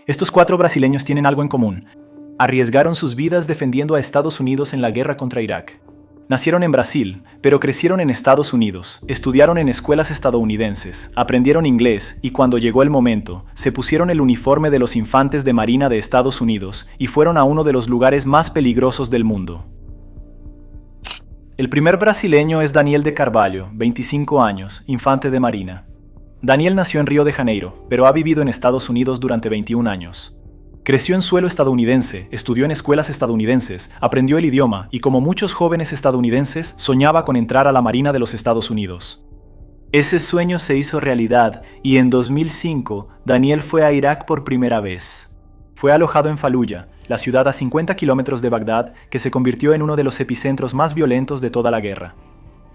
Estos 4 brasileños tienen algo en común. Arriesgaron sus vidas defendiendo a Estados Unidos en la guerra contra Irak. Nacieron en Brasil, pero crecieron en Estados Unidos, estudiaron en escuelas estadounidenses, aprendieron inglés y cuando llegó el momento, se pusieron el uniforme de los infantes de Marina de Estados Unidos y fueron a uno de los lugares más peligrosos del mundo. El primer brasileño es Daniel de Carvalho, 25 años, infante de Marina. Daniel nació en Río de Janeiro, pero ha vivido en Estados Unidos durante 21 años. Creció en suelo estadounidense, estudió en escuelas estadounidenses, aprendió el idioma y como muchos jóvenes estadounidenses, soñaba con entrar a la Marina de los Estados Unidos. Ese sueño se hizo realidad y en 2005, Daniel fue a Irak por primera vez. Fue alojado en Faluya, la ciudad a 50 kilómetros de Bagdad, que se convirtió en uno de los epicentros más violentos de toda la guerra.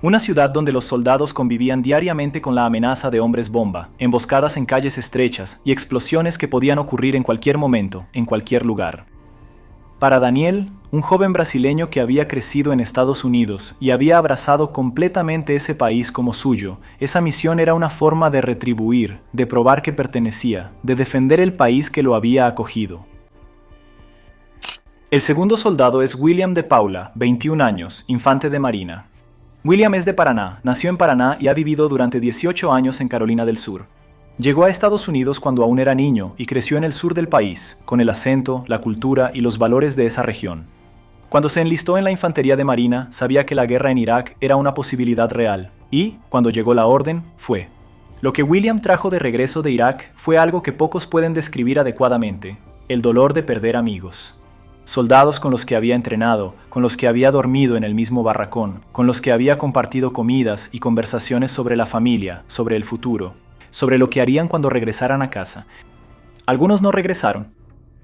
Una ciudad donde los soldados convivían diariamente con la amenaza de hombres bomba, emboscadas en calles estrechas y explosiones que podían ocurrir en cualquier momento, en cualquier lugar. Para Daniel, un joven brasileño que había crecido en Estados Unidos y había abrazado completamente ese país como suyo, esa misión era una forma de retribuir, de probar que pertenecía, de defender el país que lo había acogido. El segundo soldado es William de Paula, 21 años, infante de Marina. William es de Paraná, nació en Paraná y ha vivido durante 18 años en Carolina del Sur. Llegó a Estados Unidos cuando aún era niño y creció en el sur del país, con el acento, la cultura y los valores de esa región. Cuando se enlistó en la infantería de Marina, sabía que la guerra en Irak era una posibilidad real, y, cuando llegó la orden, fue. Lo que William trajo de regreso de Irak fue algo que pocos pueden describir adecuadamente: el dolor de perder amigos. Soldados con los que había entrenado, con los que había dormido en el mismo barracón, con los que había compartido comidas y conversaciones sobre la familia, sobre el futuro, sobre lo que harían cuando regresaran a casa. Algunos no regresaron.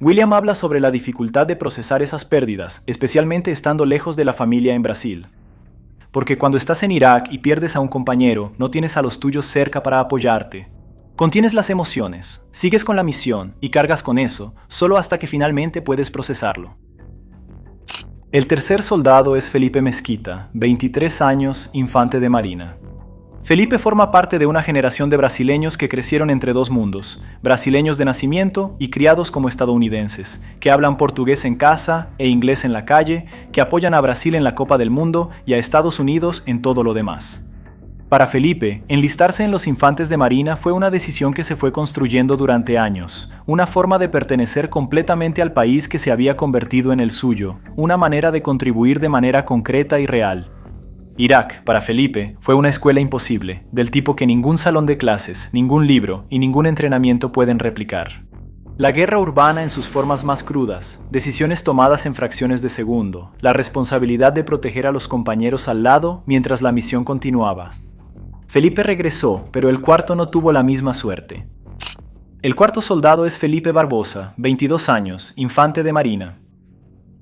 William habla sobre la dificultad de procesar esas pérdidas, especialmente estando lejos de la familia en Brasil. Porque cuando estás en Irak y pierdes a un compañero, no tienes a los tuyos cerca para apoyarte. Contienes las emociones, sigues con la misión y cargas con eso, solo hasta que finalmente puedes procesarlo. El tercer soldado es Felipe Mesquita, 23 años, infante de Marina. Felipe forma parte de una generación de brasileños que crecieron entre dos mundos, brasileños de nacimiento y criados como estadounidenses, que hablan portugués en casa e inglés en la calle, que apoyan a Brasil en la Copa del Mundo y a Estados Unidos en todo lo demás. Para Felipe, enlistarse en los infantes de Marina fue una decisión que se fue construyendo durante años, una forma de pertenecer completamente al país que se había convertido en el suyo, una manera de contribuir de manera concreta y real. Irak, para Felipe, fue una escuela imposible, del tipo que ningún salón de clases, ningún libro y ningún entrenamiento pueden replicar. La guerra urbana en sus formas más crudas, decisiones tomadas en fracciones de segundo, la responsabilidad de proteger a los compañeros al lado mientras la misión continuaba. Felipe regresó, pero el cuarto no tuvo la misma suerte. El cuarto soldado es Felipe Barbosa, 22 años, infante de Marina.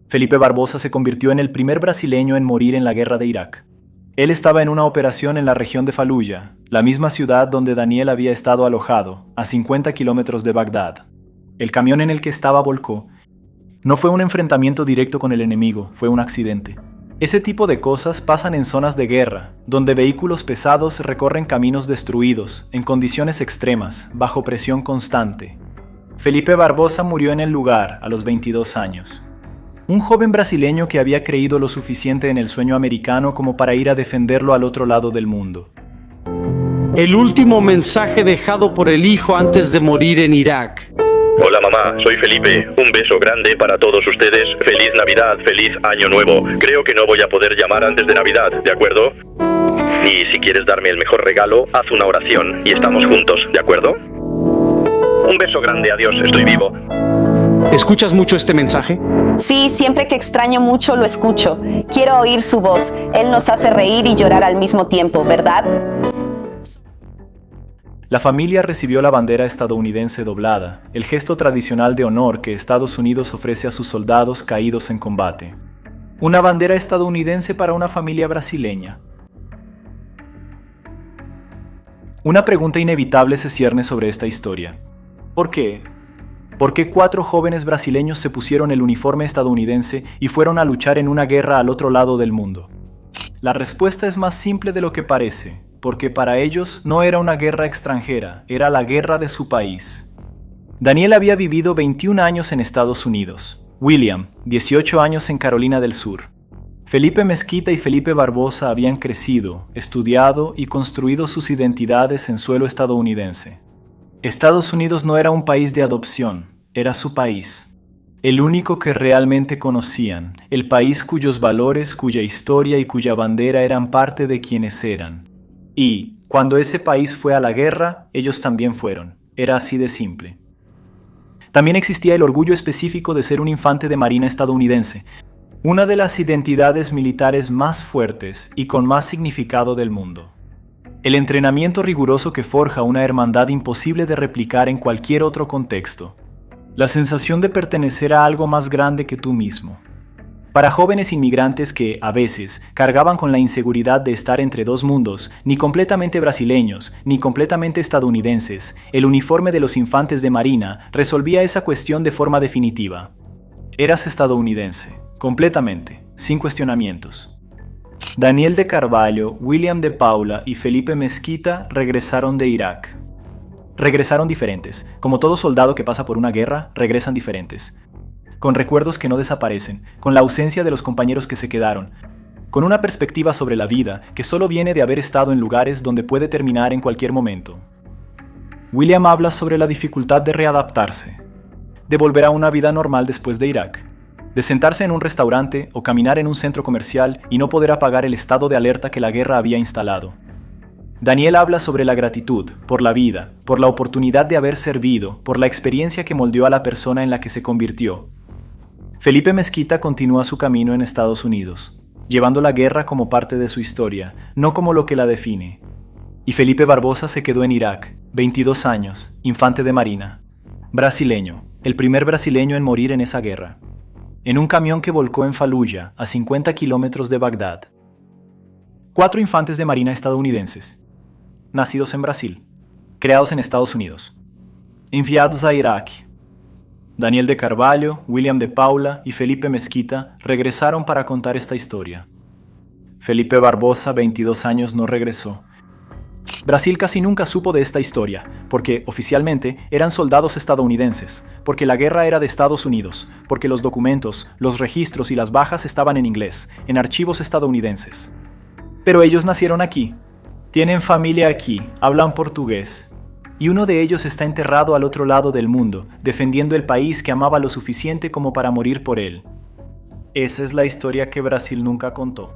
Felipe Barbosa se convirtió en el primer brasileño en morir en la guerra de Irak. Él estaba en una operación en la región de Faluya, la misma ciudad donde Daniel había estado alojado, a 50 kilómetros de Bagdad. El camión en el que estaba volcó. No fue un enfrentamiento directo con el enemigo, fue un accidente. Ese tipo de cosas pasan en zonas de guerra, donde vehículos pesados recorren caminos destruidos, en condiciones extremas, bajo presión constante. Felipe Barbosa murió en el lugar a los 22 años. Un joven brasileño que había creído lo suficiente en el sueño americano como para ir a defenderlo al otro lado del mundo. El último mensaje dejado por el hijo antes de morir en Irak. Hola mamá, soy Felipe. Un beso grande para todos ustedes. Feliz Navidad, feliz Año Nuevo. Creo que no voy a poder llamar antes de Navidad, ¿de acuerdo? Y si quieres darme el mejor regalo, haz una oración y estamos juntos, ¿de acuerdo? Un beso grande, adiós, estoy vivo. ¿Escuchas mucho este mensaje? Sí, siempre que extraño mucho lo escucho. Quiero oír su voz. Él nos hace reír y llorar al mismo tiempo, ¿verdad? La familia recibió la bandera estadounidense doblada, el gesto tradicional de honor que Estados Unidos ofrece a sus soldados caídos en combate. Una bandera estadounidense para una familia brasileña. Una pregunta inevitable se cierne sobre esta historia. ¿Por qué? ¿Por qué 4 jóvenes brasileños se pusieron el uniforme estadounidense y fueron a luchar en una guerra al otro lado del mundo? La respuesta es más simple de lo que parece. Porque para ellos no era una guerra extranjera, era la guerra de su país. Daniel había vivido 21 años en Estados Unidos, William, 18 años en Carolina del Sur. Felipe Mezquita y Felipe Barbosa habían crecido, estudiado y construido sus identidades en suelo estadounidense. Estados Unidos no era un país de adopción, era su país. El único que realmente conocían, el país cuyos valores, cuya historia y cuya bandera eran parte de quienes eran. Y, cuando ese país fue a la guerra, ellos también fueron. Era así de simple. También existía el orgullo específico de ser un infante de marina estadounidense, una de las identidades militares más fuertes y con más significado del mundo. El entrenamiento riguroso que forja una hermandad imposible de replicar en cualquier otro contexto. La sensación de pertenecer a algo más grande que tú mismo. Para jóvenes inmigrantes que, a veces, cargaban con la inseguridad de estar entre dos mundos, ni completamente brasileños, ni completamente estadounidenses, el uniforme de los infantes de marina resolvía esa cuestión de forma definitiva. Eras estadounidense, completamente, sin cuestionamientos. Daniel de Carvalho, William de Paula y Felipe Mezquita regresaron de Irak. Regresaron diferentes. Como todo soldado que pasa por una guerra, regresan diferentes. Con recuerdos que no desaparecen, con la ausencia de los compañeros que se quedaron, con una perspectiva sobre la vida que solo viene de haber estado en lugares donde puede terminar en cualquier momento. William habla sobre la dificultad de readaptarse, de volver a una vida normal después de Irak, de sentarse en un restaurante o caminar en un centro comercial y no poder apagar el estado de alerta que la guerra había instalado. Daniel habla sobre la gratitud, por la vida, por la oportunidad de haber servido, por la experiencia que moldeó a la persona en la que se convirtió. Felipe Mezquita continúa su camino en Estados Unidos, llevando la guerra como parte de su historia, no como lo que la define. Y Felipe Barbosa se quedó en Irak, 22 años, infante de marina. Brasileño, el primer brasileño en morir en esa guerra. En un camión que volcó en Fallujah, a 50 kilómetros de Bagdad. 4 infantes de marina estadounidenses, nacidos en Brasil, creados en Estados Unidos, enviados a Irak. Daniel de Carvalho, William de Paula y Felipe Mezquita regresaron para contar esta historia. Felipe Barbosa, 22 años, no regresó. Brasil casi nunca supo de esta historia, porque oficialmente eran soldados estadounidenses, porque la guerra era de Estados Unidos, porque los documentos, los registros y las bajas estaban en inglés, en archivos estadounidenses. Pero ellos nacieron aquí, tienen familia aquí, hablan portugués. Y uno de ellos está enterrado al otro lado del mundo, defendiendo el país que amaba lo suficiente como para morir por él. Esa es la historia que Brasil nunca contó.